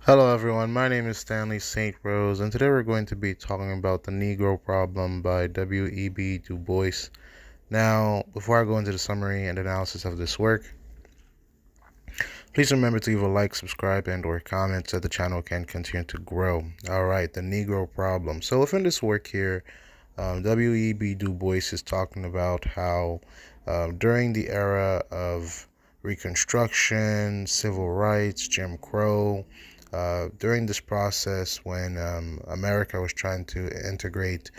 Hello, everyone. My name is Stanley St. Rose, and today we're going to be talking about the Negro problem by W.E.B. Du Bois. Now, before I go into the summary and analysis of this work, please remember to leave a like, subscribe, and/or comment so the channel can continue to grow. All right, the Negro problem. So, within this work here, W.E.B. Du Bois is talking about how during the era of Reconstruction, civil rights, Jim Crow, during this process when America was trying to integrate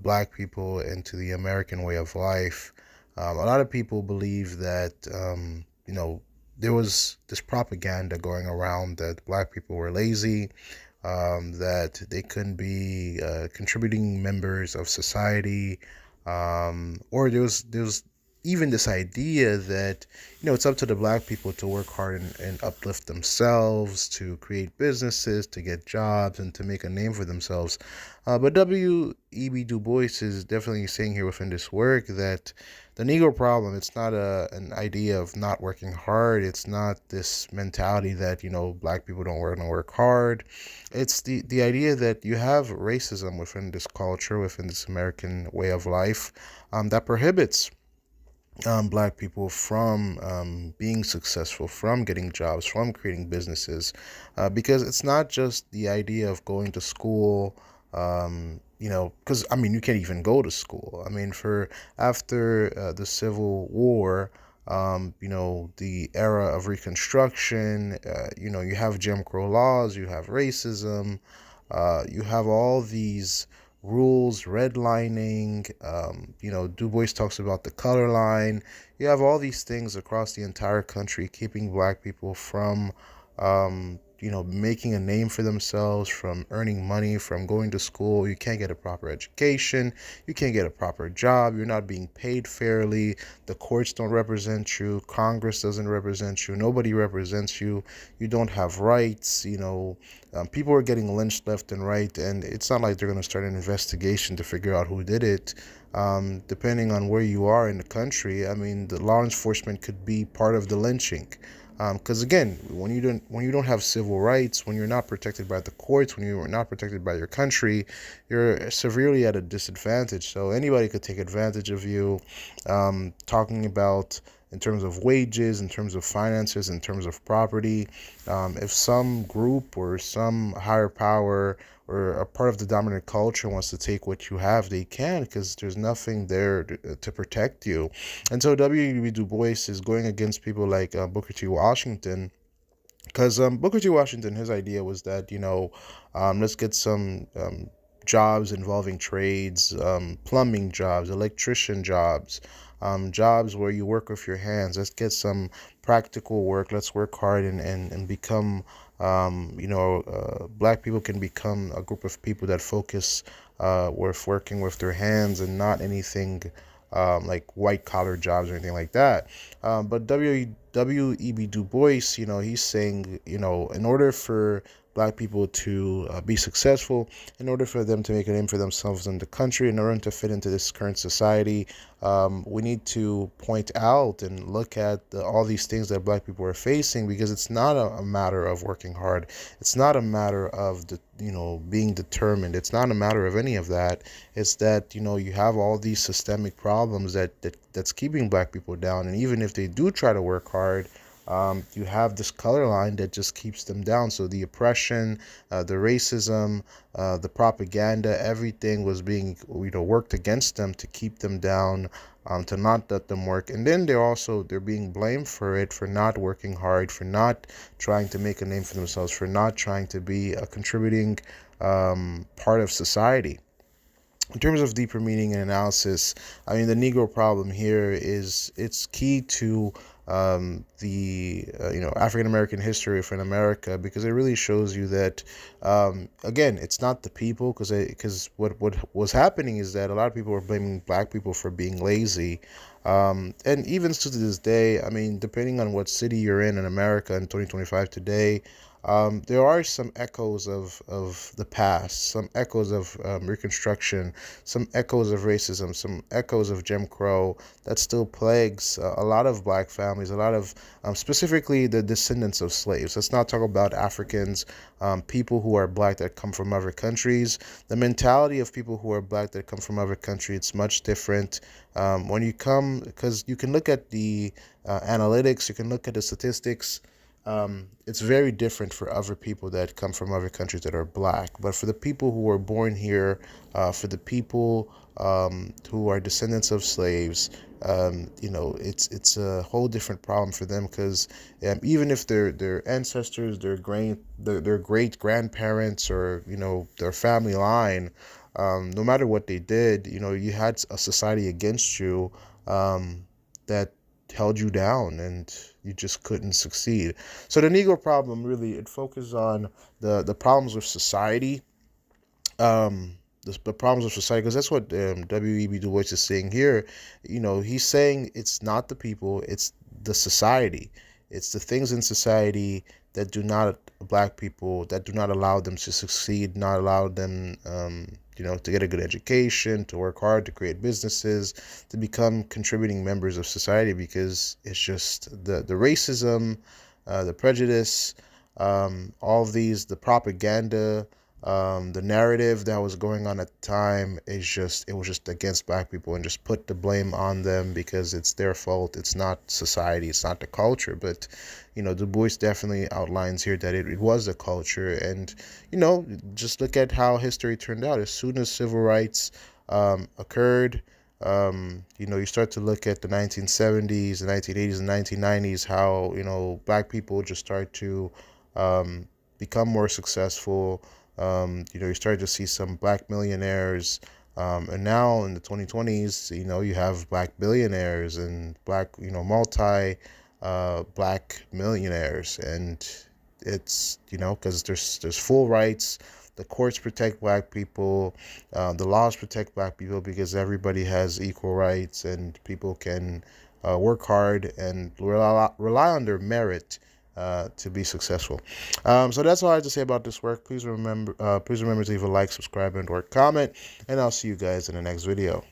black people into the American way of life, a lot of people believe that, there was this propaganda going around that black people were lazy, that they couldn't be contributing members of society, or there was even this idea that it's up to the black people to work hard and uplift themselves, to create businesses, to get jobs, and to make a name for themselves. But W.E.B. Du Bois is definitely saying here within this work that the Negro problem, it's not an idea of not working hard. It's not this mentality that, black people don't work hard. It's the idea that you have racism within this culture, within this American way of life, that prohibits black people from being successful, from getting jobs, from creating businesses, because it's not just the idea of going to school. Because you can't even go to school. For after the Civil War, the era of Reconstruction, you have Jim Crow laws, you have racism, you have all these rules, redlining. Du Bois talks about the color line. You have all these things across the entire country keeping black people from, making a name for themselves, from earning money, from going to school. You can't get a proper education. You can't get a proper job. You're not being paid fairly. The courts don't represent you. Congress doesn't represent you. Nobody represents you. You don't have rights. People are getting lynched left and right, and it's not like they're going to start an investigation to figure out who did it. Depending on where you are in the country, the law enforcement could be part of the lynching. Because again, when you don't have civil rights, when you're not protected by the courts, when you're not protected by your country, you're severely at a disadvantage. So anybody could take advantage of you. Talking about in terms of wages, in terms of finances, in terms of property. If some group or some higher power or a part of the dominant culture wants to take what you have, they can, because there's nothing there to protect you. And so W.E.B. Du Bois is going against people like Booker T. Washington, because Booker T. Washington, his idea was that, let's get some jobs involving trades, plumbing jobs, electrician jobs, jobs where you work with your hands. Let's get some practical work. Let's work hard and become, black people can become a group of people that focus with working with their hands and not anything like white collar jobs or anything like that. But W.E.B. Du Bois, he's saying, in order for black people to be successful, in order for them to make a name for themselves in the country, in order to fit into this current society, we need to point out and look at all these things that black people are facing, because it's not a matter of working hard. It's not a matter of being determined. It's not a matter of any of that. It's that you have all these systemic problems that's keeping black people down, and even if they do try to work hard, you have this color line that just keeps them down. So the oppression, the racism, the propaganda, everything was being worked against them to keep them down, to not let them work. And then they're being blamed for it, for not working hard, for not trying to make a name for themselves, for not trying to be a contributing part of society. In terms of deeper meaning and analysis, the Negro problem here is it's key to the African American history within America, because it really shows you that again, it's not the people, because what was happening is that a lot of people were blaming black people for being lazy, and even to this day, depending on what city you're in America in 2025 today, there are some echoes of the past, some echoes of Reconstruction, some echoes of racism, some echoes of Jim Crow that still plagues a lot of black families, a lot of specifically the descendants of slaves. Let's not talk about Africans, people who are black that come from other countries. The mentality of people who are black that come from other countries, it's much different. When you come, because you can look at the analytics, you can look at the statistics. It's very different for other people that come from other countries that are black. But for the people who were born here, for the people who are descendants of slaves, it's a whole different problem for them because even if their ancestors, their great grandparents, or their family line, no matter what they did, you had a society against you that held you down and you just couldn't succeed. So the Negro problem really, it focuses on the problems of society, um, the problems of society, because that's what W.E.B. Du Bois is saying here. He's saying it's not the people, it's the society. It's the things in society that do not, black people, that do not allow them to succeed, not allow them, to get a good education, to work hard, to create businesses, to become contributing members of society, because it's just the racism, the prejudice, all of these, the propaganda, the narrative that was going on at the time it was just against black people, and just put the blame on them because it's their fault. It's not society, it's not the culture. But Du Bois definitely outlines here that it was the culture. And just look at how history turned out. As soon as civil rights occurred, you start to look at the 1970s, the 1980s, and 1990s, how black people just start to become more successful. You start to see some black millionaires, and now in the 2020s, you have black billionaires and black, multi, black millionaires, and it's because there's full rights. The courts protect black people, the laws protect black people because everybody has equal rights, and people can work hard and rely on their merit to be successful. So that's all I have to say about this work. Please remember to leave a like, subscribe, and or comment, and I'll see you guys in the next video.